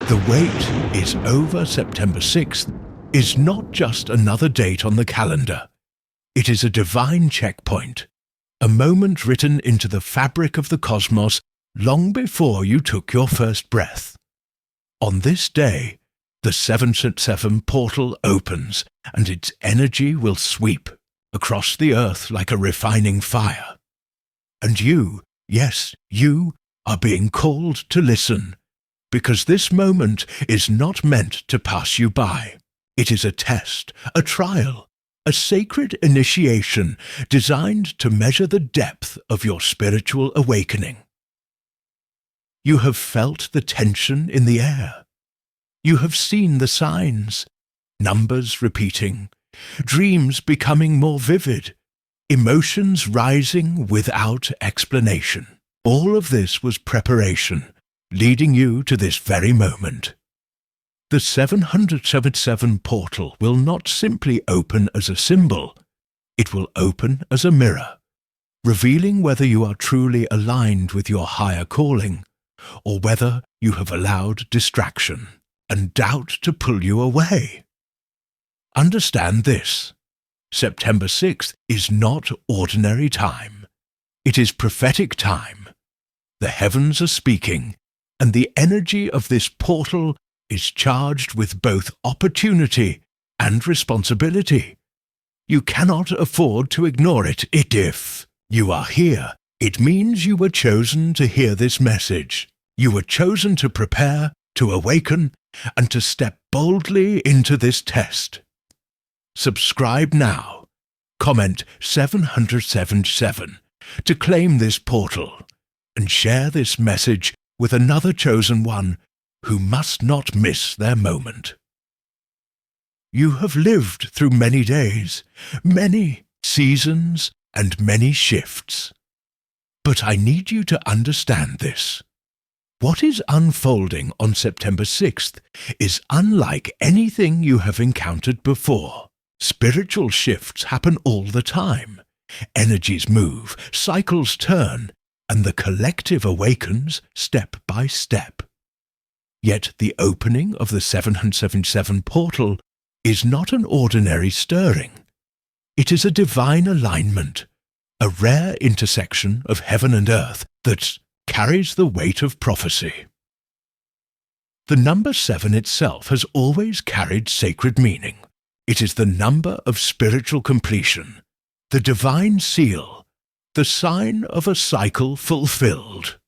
The wait is over. September 6th is not just another date on the calendar. It is a divine checkpoint, a moment written into the fabric of the cosmos long before you took your first breath. On this day, the 777 portal opens and its energy will sweep across the earth like a refining fire. And you, yes, you, are being called to listen, because this moment is not meant to pass you by. It is a test, a trial, a sacred initiation designed to measure the depth of your spiritual awakening. You have felt the tension in the air. You have seen the signs, numbers repeating, dreams becoming more vivid, emotions rising without explanation. All of this was preparation, leading you to this very moment. The 777 portal will not simply open as a symbol, it will open as a mirror, revealing whether you are truly aligned with your higher calling, or whether you have allowed distraction and doubt to pull you away. Understand this: September 6th is not ordinary time. It is prophetic time. The heavens are speaking, and the energy of this portal is charged with both opportunity and responsibility. You cannot afford to ignore it. If you are here, it means you were chosen to hear this message. You were chosen to prepare, to awaken, and to step boldly into this test. Subscribe now. Comment 777 to claim this portal, and share this message with another chosen one who must not miss their moment. You have lived through many days, many seasons, and many shifts. But I need you to understand this. What is unfolding on September 6th is unlike anything you have encountered before. Spiritual shifts happen all the time. Energies move, cycles turn, and the collective awakens step by step. Yet the opening of the 777 portal is not an ordinary stirring. It is a divine alignment, a rare intersection of heaven and earth that carries the weight of prophecy. The number 7 itself has always carried sacred meaning. It is the number of spiritual completion, the divine seal, the sign of a cycle fulfilled.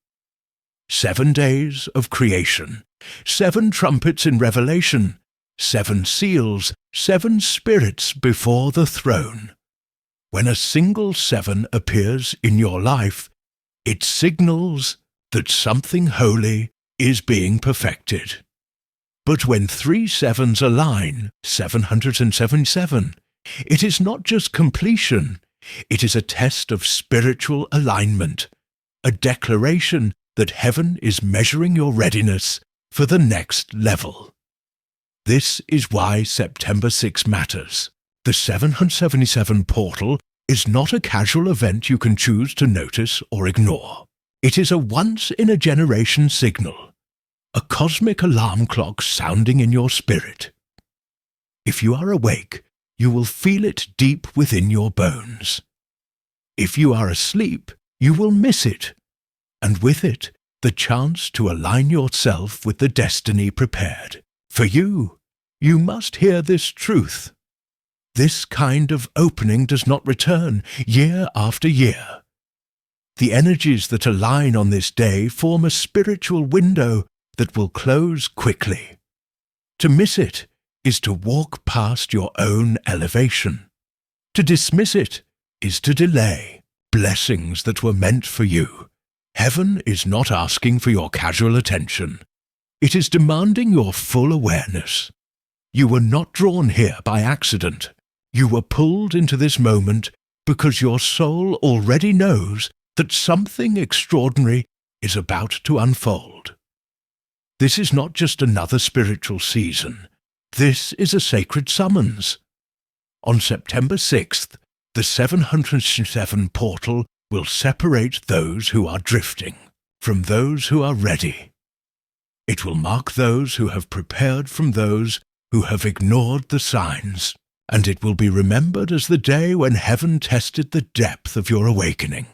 7 days of creation, 7 trumpets in Revelation, 7 seals, 7 spirits before the throne. When a single 7 appears in your life, it signals that something holy is being perfected. But when 3 sevens align, 777, it is not just completion, it is a test of spiritual alignment, a declaration that heaven is measuring your readiness for the next level. This is why September 6 matters. The 777 portal is not a casual event you can choose to notice or ignore. It is a once-in-a-generation signal, a cosmic alarm clock sounding in your spirit. If you are awake, you will feel it deep within your bones. If you are asleep, you will miss it, and with it, the chance to align yourself with the destiny prepared. For you, you must hear this truth. This kind of opening does not return year after year. The energies that align on this day form a spiritual window that will close quickly. To miss it is to walk past your own elevation. To dismiss it is to delay blessings that were meant for you. Heaven is not asking for your casual attention. It is demanding your full awareness. You were not drawn here by accident. You were pulled into this moment because your soul already knows that something extraordinary is about to unfold. This is not just another spiritual season. This is a sacred summons. On September 6th, the 707 portal will separate those who are drifting from those who are ready. It will mark those who have prepared from those who have ignored the signs, and it will be remembered as the day when heaven tested the depth of your awakening.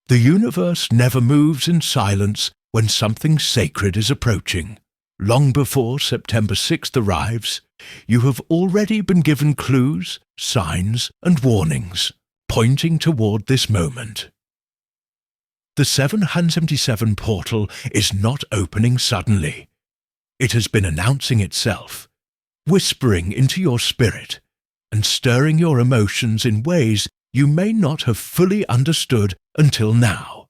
The universe never moves in silence when something sacred is approaching. Long before September 6th arrives, you have already been given clues, signs, and warnings, pointing toward this moment. The 777 portal is not opening suddenly. It has been announcing itself, whispering into your spirit, and stirring your emotions in ways you may not have fully understood until now.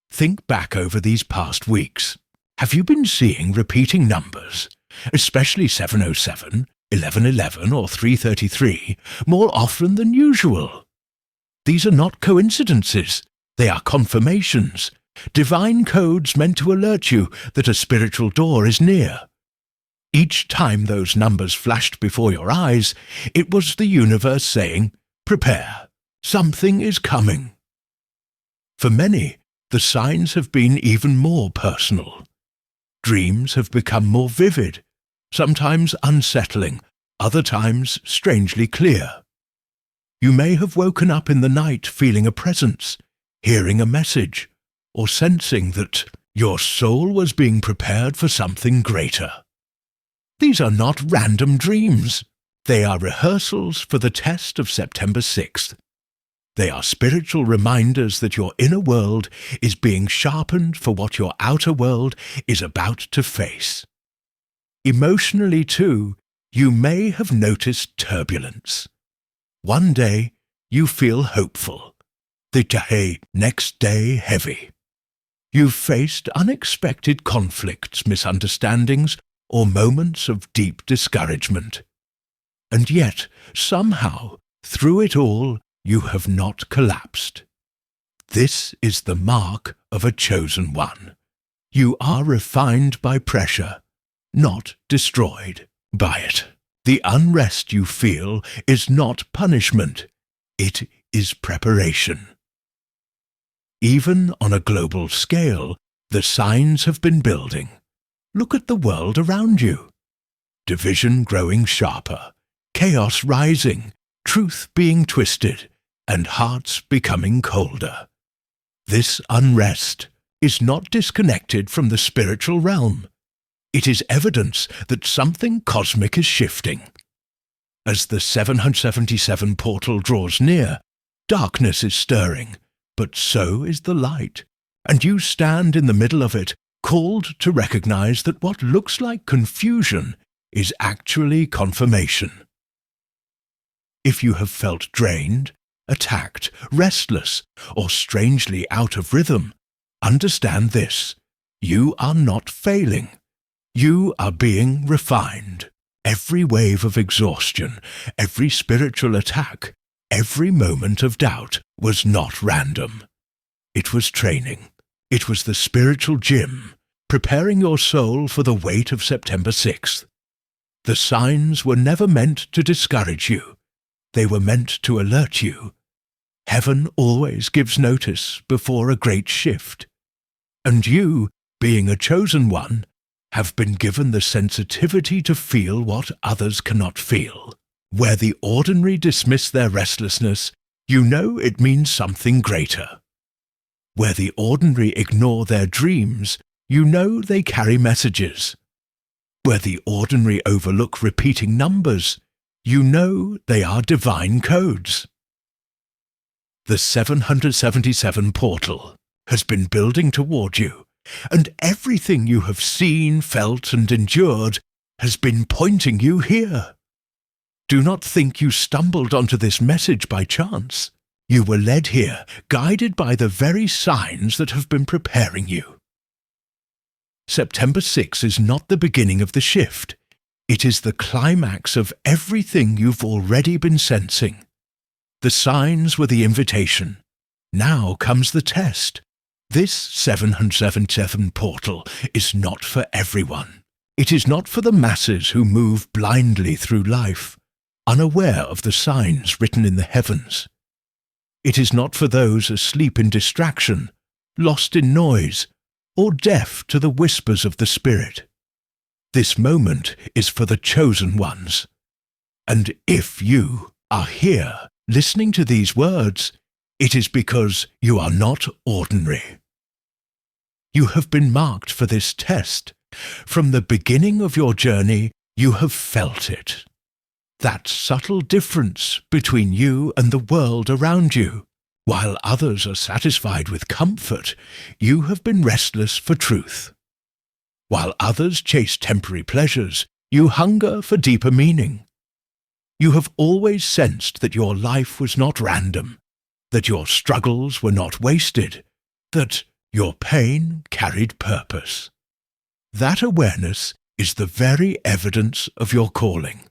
Think back over these past weeks. Have you been seeing repeating numbers, especially 707, 1111, or 333, more often than usual? These are not coincidences. They are confirmations, divine codes meant to alert you that a spiritual door is near. Each time those numbers flashed before your eyes, it was the universe saying, "Prepare, something is coming." For many, the signs have been even more personal. Dreams have become more vivid, sometimes unsettling, other times strangely clear. You may have woken up in the night feeling a presence, hearing a message, or sensing that your soul was being prepared for something greater. These are not random dreams. They are rehearsals for the test of September 6th. They are spiritual reminders that your inner world is being sharpened for what your outer world is about to face. Emotionally, too, you may have noticed turbulence. One day, you feel hopeful. The next day heavy. You've faced unexpected conflicts, misunderstandings, or moments of deep discouragement. And yet, somehow, through it all, you have not collapsed. This is the mark of a chosen one. You are refined by pressure, not destroyed by it. The unrest you feel is not punishment. It is preparation. Even on a global scale, the signs have been building. Look at the world around you. Division growing sharper, chaos rising, truth being twisted, and hearts becoming colder. This unrest is not disconnected from the spiritual realm. It is evidence that something cosmic is shifting. As the 777 portal draws near, darkness is stirring, but so is the light, and you stand in the middle of it, called to recognize that what looks like confusion is actually confirmation. If you have felt drained, attacked, restless, or strangely out of rhythm, understand this: you are not failing. You are being refined. Every wave of exhaustion, every spiritual attack, every moment of doubt was not random. It was training. It was the spiritual gym, preparing your soul for the weight of September 6th. The signs were never meant to discourage you. They were meant to alert you. Heaven always gives notice before a great shift. And you, being a chosen one, have been given the sensitivity to feel what others cannot feel. Where the ordinary dismiss their restlessness, you know it means something greater. Where the ordinary ignore their dreams, you know they carry messages. Where the ordinary overlook repeating numbers, you know they are divine codes. The 777 portal has been building toward you, and everything you have seen, felt, and endured has been pointing you here. Do not think you stumbled onto this message by chance. You were led here, guided by the very signs that have been preparing you. September 6 is not the beginning of the shift. It is the climax of everything you've already been sensing. The signs were the invitation. Now comes the test. This 777 portal is not for everyone. It is not for the masses who move blindly through life, unaware of the signs written in the heavens. It is not for those asleep in distraction, lost in noise, or deaf to the whispers of the Spirit. This moment is for the chosen ones. And if you are here listening to these words, it is because you are not ordinary. You have been marked for this test. From the beginning of your journey, you have felt it. That subtle difference between you and the world around you. While others are satisfied with comfort, you have been restless for truth. While others chase temporary pleasures, you hunger for deeper meaning. You have always sensed that your life was not random, that your struggles were not wasted, that your pain carried purpose. That awareness is the very evidence of your calling.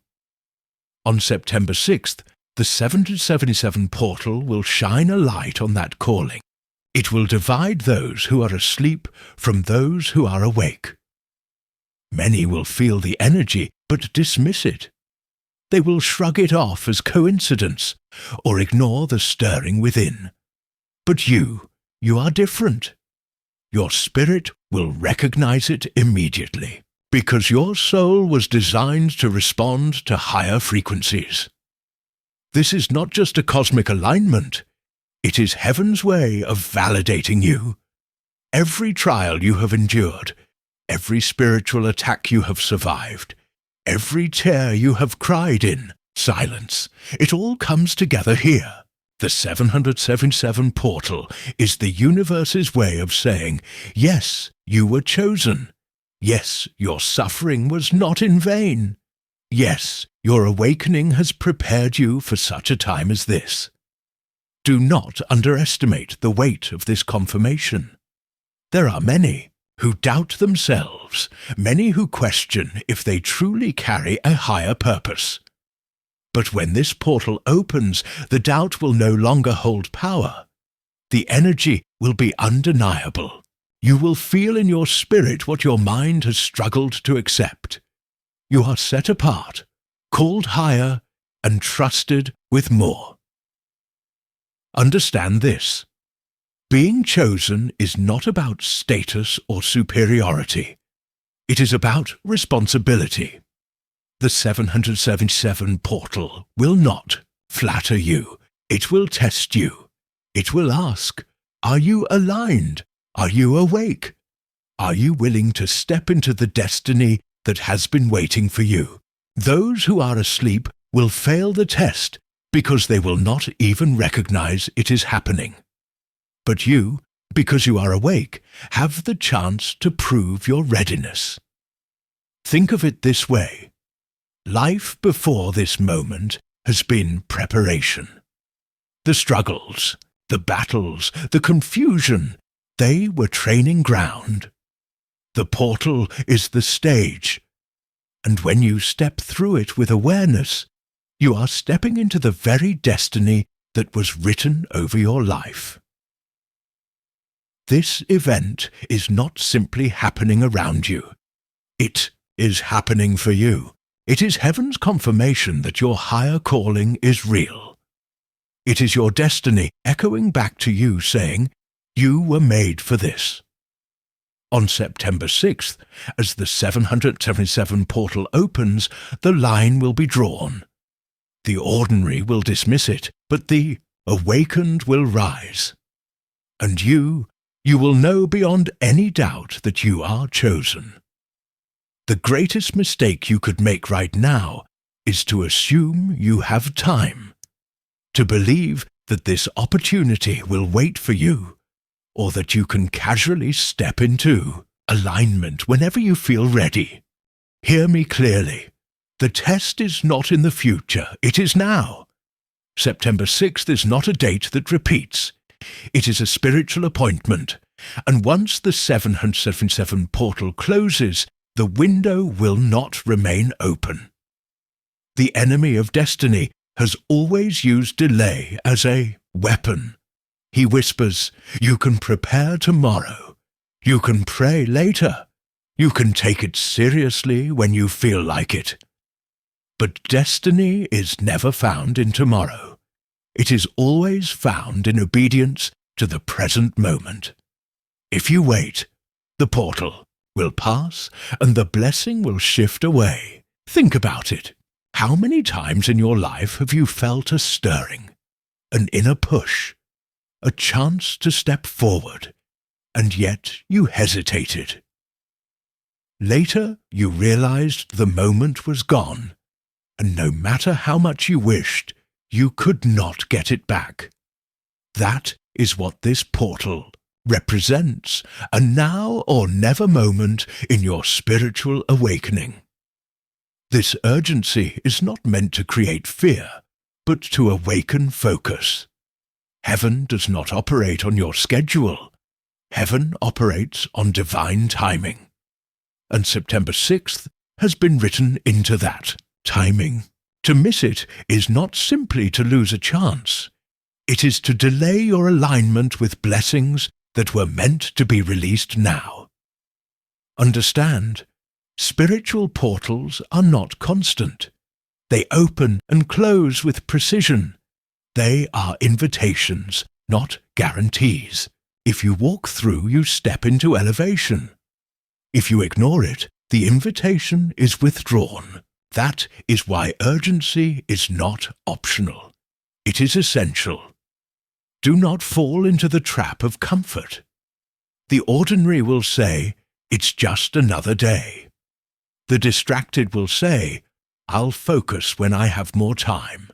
On September 6th, the 777 portal will shine a light on that calling. It will divide those who are asleep from those who are awake. Many will feel the energy but dismiss it. They will shrug it off as coincidence or ignore the stirring within. But you are different. Your spirit will recognize it immediately, because your soul was designed to respond to higher frequencies. This is not just a cosmic alignment. It is heaven's way of validating you. Every trial you have endured, every spiritual attack you have survived, every tear you have cried in silence, it all comes together here. The 777 portal is the universe's way of saying, yes, you were chosen. Yes, your suffering was not in vain. Yes, your awakening has prepared you for such a time as this. Do not underestimate the weight of this confirmation. There are many who doubt themselves, many who question if they truly carry a higher purpose. But when this portal opens, the doubt will no longer hold power. The energy will be undeniable. You will feel in your spirit what your mind has struggled to accept. You are set apart, called higher, and trusted with more. Understand this. Being chosen is not about status or superiority. It is about responsibility. The 777 portal will not flatter you. It will test you. It will ask, are you aligned? Are you awake? Are you willing to step into the destiny that has been waiting for you? Those who are asleep will fail the test because they will not even recognize it is happening. But you, because you are awake, have the chance to prove your readiness. Think of it this way. Life before this moment has been preparation. The struggles, the battles, the confusion, they were training ground. The portal is the stage, and when you step through it with awareness, you are stepping into the very destiny that was written over your life. This event is not simply happening around you. It is happening for you. It is heaven's confirmation that your higher calling is real. It is your destiny echoing back to you saying, you were made for this. On September 6th, as the 777 portal opens, the line will be drawn. The ordinary will dismiss it, but the awakened will rise. And you will know beyond any doubt that you are chosen. The greatest mistake you could make right now is to assume you have time, to believe that this opportunity will wait for you, or that you can casually step into alignment whenever you feel ready. Hear me clearly. The test is not in the future, it is now. September 6th is not a date that repeats. It is a spiritual appointment, and once the 777 portal closes, the window will not remain open. The enemy of destiny has always used delay as a weapon. He whispers, you can prepare tomorrow. You can pray later. You can take it seriously when you feel like it. But destiny is never found in tomorrow. It is always found in obedience to the present moment. If you wait, The portal will pass and the blessing will shift away. Think about it. How many times in your life have you felt a stirring, an inner push, a chance to step forward, and yet you hesitated? Later, you realized the moment was gone, and no matter how much you wished, you could not get it back. That is what this portal represents, a now or never moment in your spiritual awakening. This urgency is not meant to create fear, but to awaken focus. Heaven does not operate on your schedule. Heaven operates on divine timing. And September 6th has been written into that timing. To miss it is not simply to lose a chance. It is to delay your alignment with blessings that were meant to be released now. Understand, spiritual portals are not constant. They open and close with precision. They are invitations, not guarantees. If you walk through, you step into elevation. If you ignore it, the invitation is withdrawn. That is why urgency is not optional. It is essential. Do not fall into the trap of comfort. The ordinary will say, "It's just another day." The distracted will say, "I'll focus when I have more time."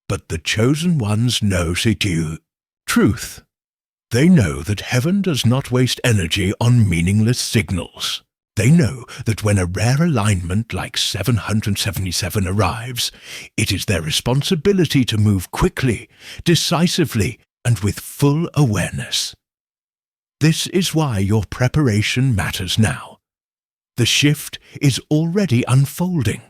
But the chosen ones know truth. They know that heaven does not waste energy on meaningless signals. They know that when a rare alignment like 777 arrives, it is their responsibility to move quickly, decisively, and with full awareness. This is why your preparation matters now. The shift is already unfolding.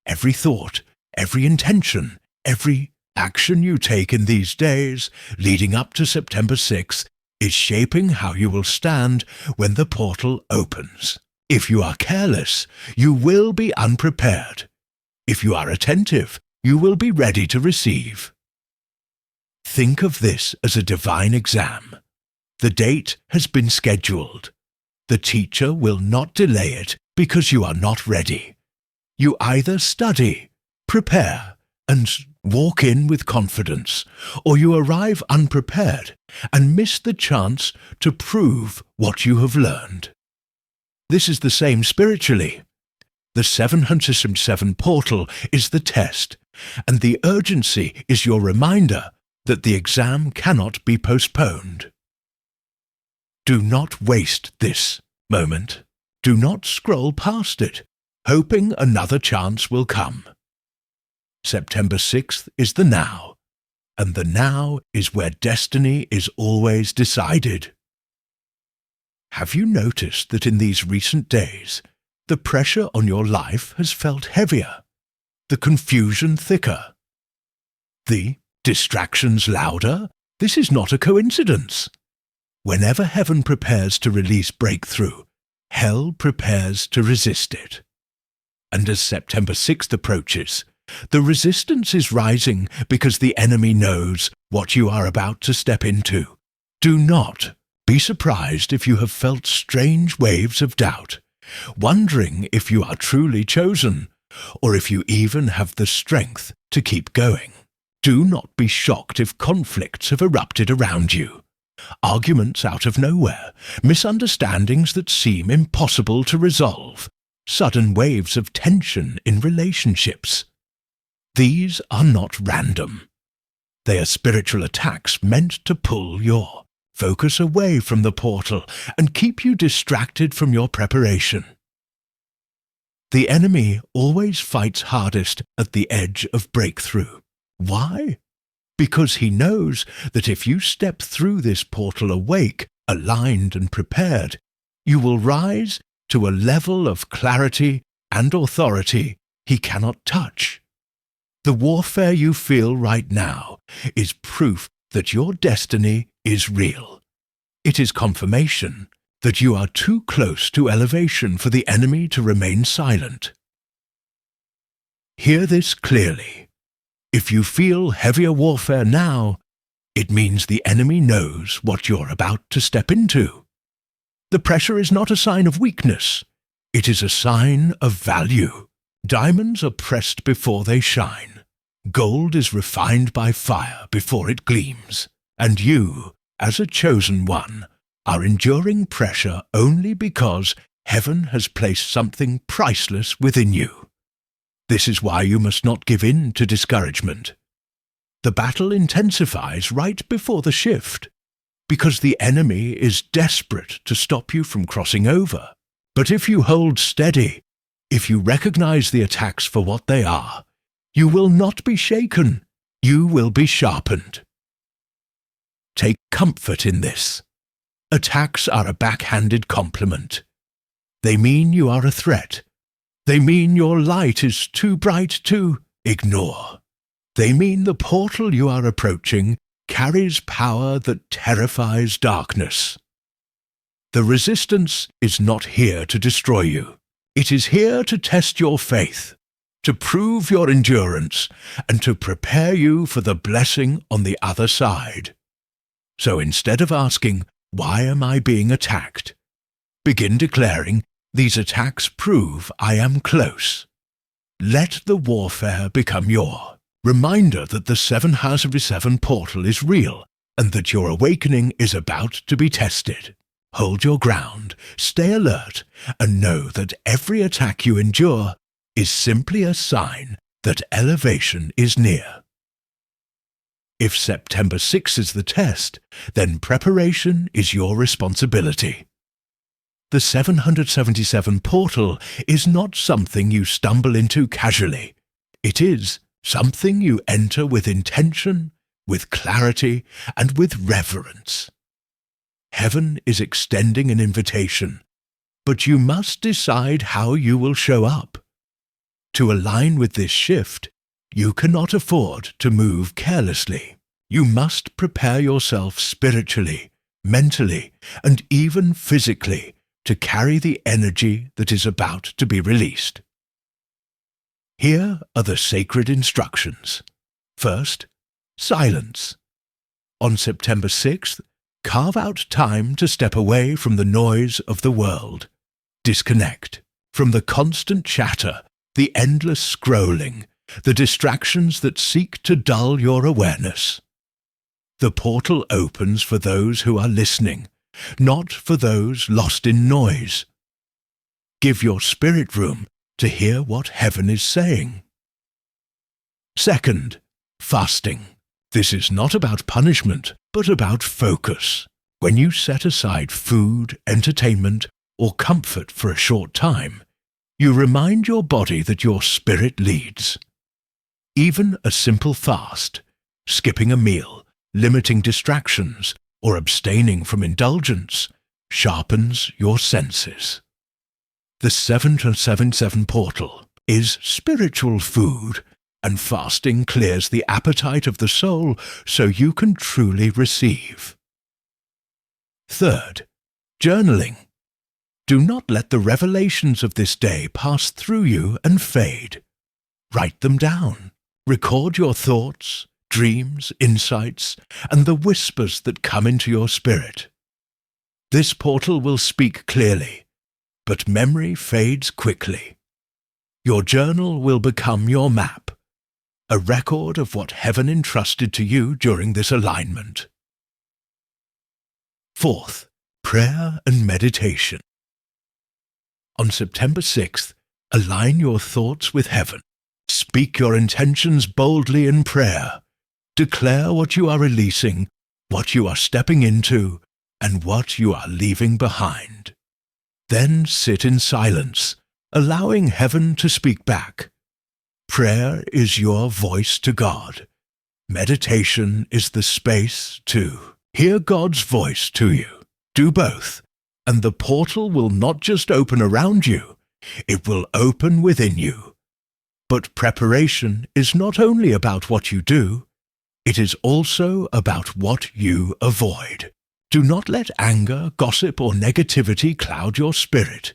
Every thought, every intention, every action you take in these days leading up to September 6th is shaping how you will stand when the portal opens. If you are careless, you will be unprepared. If you are attentive, you will be ready to receive. Think of this as a divine exam. The date has been scheduled. The teacher will not delay it because you are not ready. You either study, prepare, and walk in with confidence, or you arrive unprepared and miss the chance to prove what you have learned. This is the same spiritually. The 777 portal is the test, and the urgency is your reminder that the exam cannot be postponed. Do not waste this moment. Do not scroll past it, hoping another chance will come. September 6th is the now, and the now is where destiny is always decided. Have you noticed that in these recent days, the pressure on your life has felt heavier, the confusion thicker, the distractions louder? This is not a coincidence. Whenever heaven prepares to release breakthrough, hell prepares to resist it. And as September 6th approaches, the resistance is rising because the enemy knows what you are about to step into. Do not be surprised if you have felt strange waves of doubt, wondering if you are truly chosen, or if you even have the strength to keep going. Do not be shocked if conflicts have erupted around you. Arguments out of nowhere, misunderstandings that seem impossible to resolve, sudden waves of tension in relationships. These are not random. They are spiritual attacks meant to pull your focus away from the portal and keep you distracted from your preparation. The enemy always fights hardest at the edge of breakthrough. Why? Because he knows that if you step through this portal awake, aligned and prepared, you will rise to a level of clarity and authority he cannot touch. The warfare you feel right now is proof that your destiny is real. It is confirmation that you are too close to elevation for the enemy to remain silent. Hear this clearly. If you feel heavier warfare now, it means the enemy knows what you're about to step into. The pressure is not a sign of weakness. It is a sign of value. Diamonds are pressed before they shine. Gold is refined by fire before it gleams. And you, as a chosen one, are enduring pressure only because heaven has placed something priceless within you. This is why you must not give in to discouragement. The battle intensifies right before the shift, because the enemy is desperate to stop you from crossing over. But if you hold steady, if you recognize the attacks for what they are, you will not be shaken, you will be sharpened. Take comfort in this. Attacks are a backhanded compliment. They mean you are a threat. They mean your light is too bright to ignore. They mean the portal you are approaching carries power that terrifies darkness. The resistance is not here to destroy you. It is here to test your faith, to prove your endurance, and to prepare you for the blessing on the other side. So instead of asking, "Why am I being attacked?" begin declaring, "These attacks prove I am close." Let the warfare become your reminder that the 7/7 portal is real and that your awakening is about to be tested. Hold your ground, stay alert, and know that every attack you endure is simply a sign that elevation is near. If September 6 is the test, then preparation is your responsibility. The 777 portal is not something you stumble into casually. It is something you enter with intention, with clarity, and with reverence. Heaven is extending an invitation, but you must decide how you will show up. To align with this shift, you cannot afford to move carelessly. You must prepare yourself spiritually, mentally, and even physically to carry the energy that is about to be released. Here are the sacred instructions. First, silence. On September 6th, carve out time to step away from the noise of the world. Disconnect from the constant chatter, the endless scrolling, the distractions that seek to dull your awareness. The portal opens for those who are listening, not for those lost in noise. Give your spirit room to hear what heaven is saying. Second, fasting. This is not about punishment, but about focus. When you set aside food, entertainment, or comfort for a short time, you remind your body that your spirit leads. Even a simple fast, skipping a meal, limiting distractions, or abstaining from indulgence, sharpens your senses. The 7/7 portal is spiritual food, and fasting clears the appetite of the soul so you can truly receive. Third, journaling. Do not let the revelations of this day pass through you and fade. Write them down. Record your thoughts, dreams, insights, and the whispers that come into your spirit. This portal will speak clearly, but memory fades quickly. Your journal will become your map, a record of what heaven entrusted to you during this alignment. Fourth, prayer and meditation. On September 6th, align your thoughts with heaven. Speak your intentions boldly in prayer. Declare what you are releasing, what you are stepping into, and what you are leaving behind. Then sit in silence, allowing heaven to speak back. Prayer is your voice to God. Meditation is the space to hear God's voice to you. Do both, and the portal will not just open around you, it will open within you. But preparation is not only about what you do, it is also about what you avoid. Do not let anger, gossip, or negativity cloud your spirit.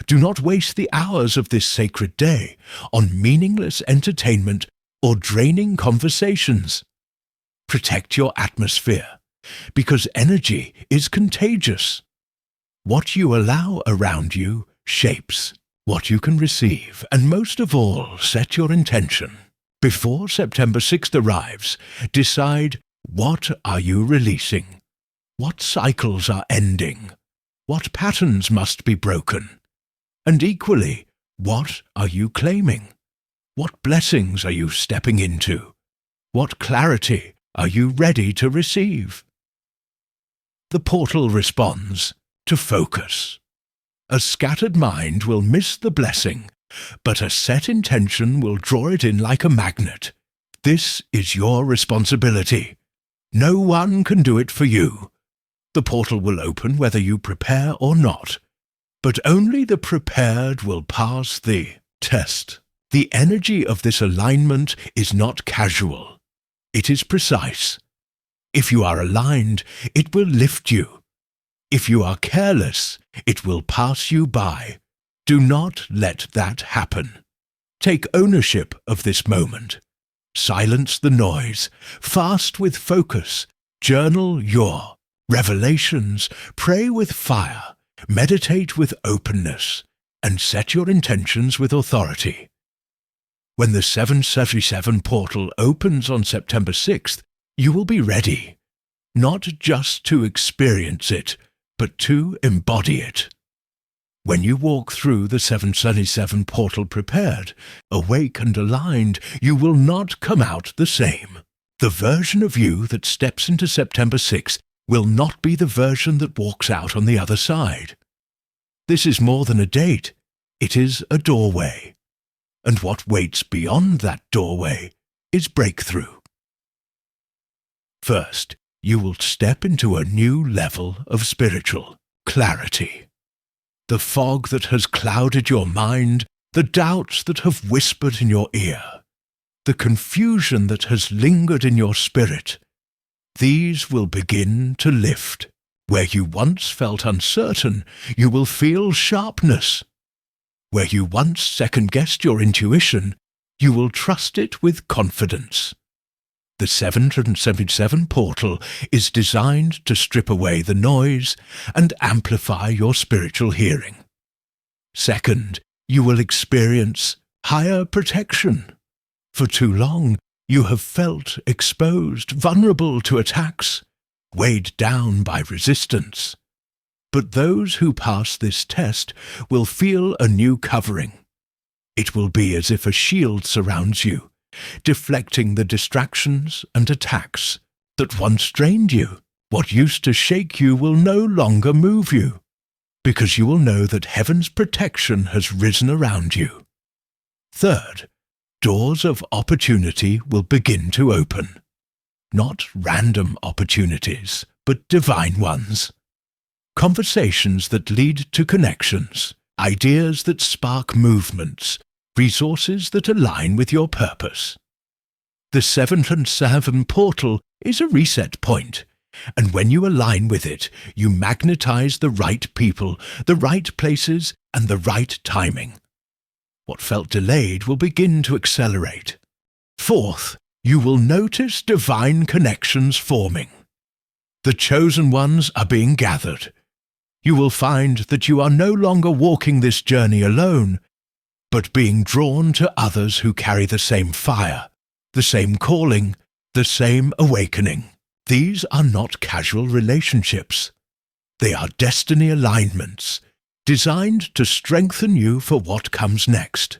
Do not waste the hours of this sacred day on meaningless entertainment or draining conversations. Protect your atmosphere, because energy is contagious. What you allow around you shapes what you can receive, and most of all, set your intention. Before September 6th arrives, decide, what are you releasing? What cycles are ending? What patterns must be broken? And equally, what are you claiming? What blessings are you stepping into? What clarity are you ready to receive? The portal responds to focus. A scattered mind will miss the blessing, but a set intention will draw it in like a magnet. This is your responsibility. No one can do it for you. The portal will open whether you prepare or not, but only the prepared will pass the test. The energy of this alignment is not casual. It is precise. If you are aligned, it will lift you. If you are careless, it will pass you by. Do not let that happen. Take ownership of this moment. Silence the noise. Fast with focus. Journal your revelations. Pray with fire. Meditate with openness. And set your intentions with authority. When the 777 portal opens on September 6th, you will be ready, not just to experience it, but to embody it. When you walk through the 777 portal prepared, awake and aligned, you will not come out the same. The version of you that steps into September 6th will not be the version that walks out on the other side. This is more than a date. It is a doorway. And what waits beyond that doorway is breakthrough. First, you will step into a new level of spiritual clarity. The fog that has clouded your mind, the doubts that have whispered in your ear, the confusion that has lingered in your spirit, these will begin to lift. Where you once felt uncertain, you will feel sharpness. Where you once second-guessed your intuition, you will trust it with confidence. The 777 portal is designed to strip away the noise and amplify your spiritual hearing. Second, you will experience higher protection. For too long, you have felt exposed, vulnerable to attacks, weighed down by resistance. But those who pass this test will feel a new covering. It will be as if a shield surrounds you, deflecting the distractions and attacks that once drained you. What used to shake you will no longer move you, because you will know that heaven's protection has risen around you. Third, doors of opportunity will begin to open. Not random opportunities, but divine ones. Conversations that lead to connections, ideas that spark movements, resources that align with your purpose. The 777 portal is a reset point, and when you align with it, you magnetize the right people, the right places, and the right timing. What felt delayed will begin to accelerate. Fourth, you will notice divine connections forming. The chosen ones are being gathered. You will find that you are no longer walking this journey alone, but being drawn to others who carry the same fire, the same calling, the same awakening. These are not casual relationships. They are destiny alignments, designed to strengthen you for what comes next.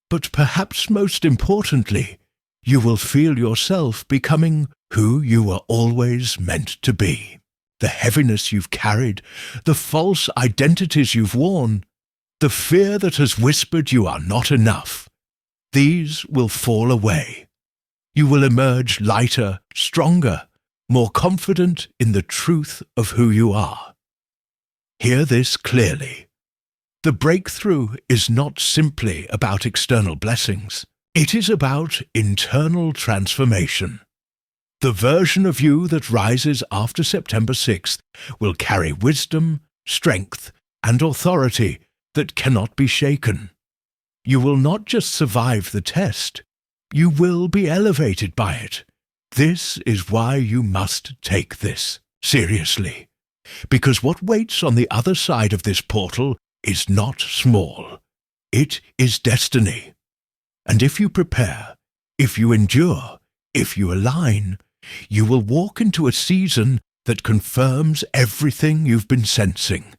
But perhaps most importantly, you will feel yourself becoming who you were always meant to be. The heaviness you've carried, the false identities you've worn, the fear that has whispered you are not enough, these will fall away. You will emerge lighter, stronger, more confident in the truth of who you are. Hear this clearly. The breakthrough is not simply about external blessings. It is about internal transformation. The version of you that rises after September 6th will carry wisdom, strength, and authority that cannot be shaken. You will not just survive the test, you will be elevated by it. This is why you must take this seriously. because what waits on the other side of this portal is not small. It is destiny. And if you prepare, if you endure, if you align, you will walk into a season that confirms everything you've been sensing,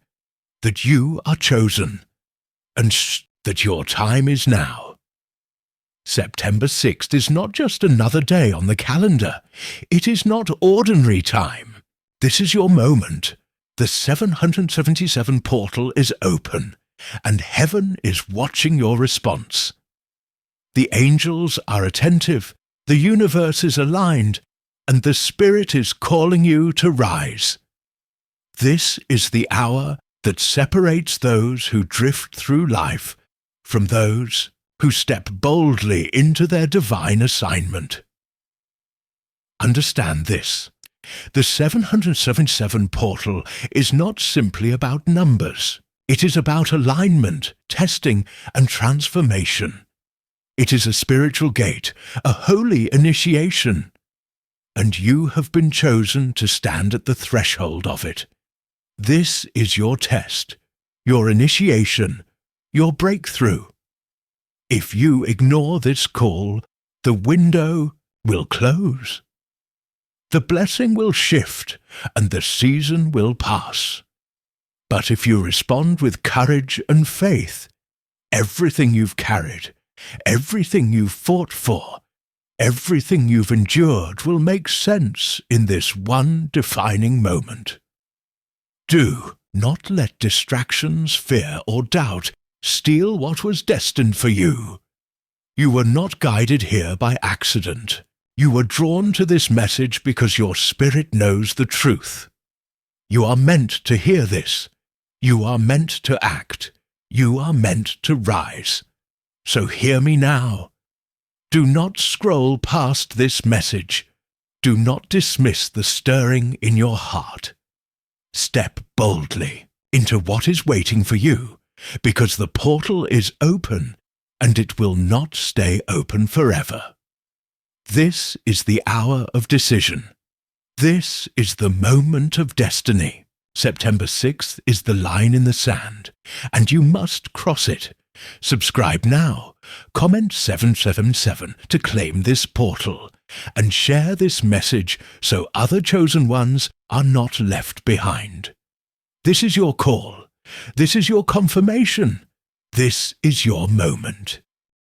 that you are chosen, and that your time is now. September 6th is not just another day on the calendar. It is not ordinary time. This is your moment. The 777 portal is open, and heaven is watching your response. The angels are attentive, the universe is aligned, and the Spirit is calling you to rise. This is the hour that separates those who drift through life from those who step boldly into their divine assignment. Understand this. The 777 portal is not simply about numbers. It is about alignment, testing, and transformation. It is a spiritual gate, a holy initiation. And you have been chosen to stand at the threshold of it. This is your test, your initiation, your breakthrough. If you ignore this call, the window will close. The blessing will shift, and the season will pass. But if you respond with courage and faith, everything you've carried, everything you've fought for, everything you've endured will make sense in this one defining moment. Do not let distractions, fear, or doubt steal what was destined for you. You were not guided here by accident. You were drawn to this message because your spirit knows the truth. You are meant to hear this. You are meant to act. You are meant to rise. So hear me now. Do not scroll past this message. Do not dismiss the stirring in your heart. Step boldly into what is waiting for you, because the portal is open and it will not stay open forever. This is the hour of decision. This is the moment of destiny. September 6th is the line in the sand, and you must cross it. Subscribe now, comment 777 to claim this portal, and share this message so other chosen ones are not left behind. This is your call. This is your confirmation. This is your moment.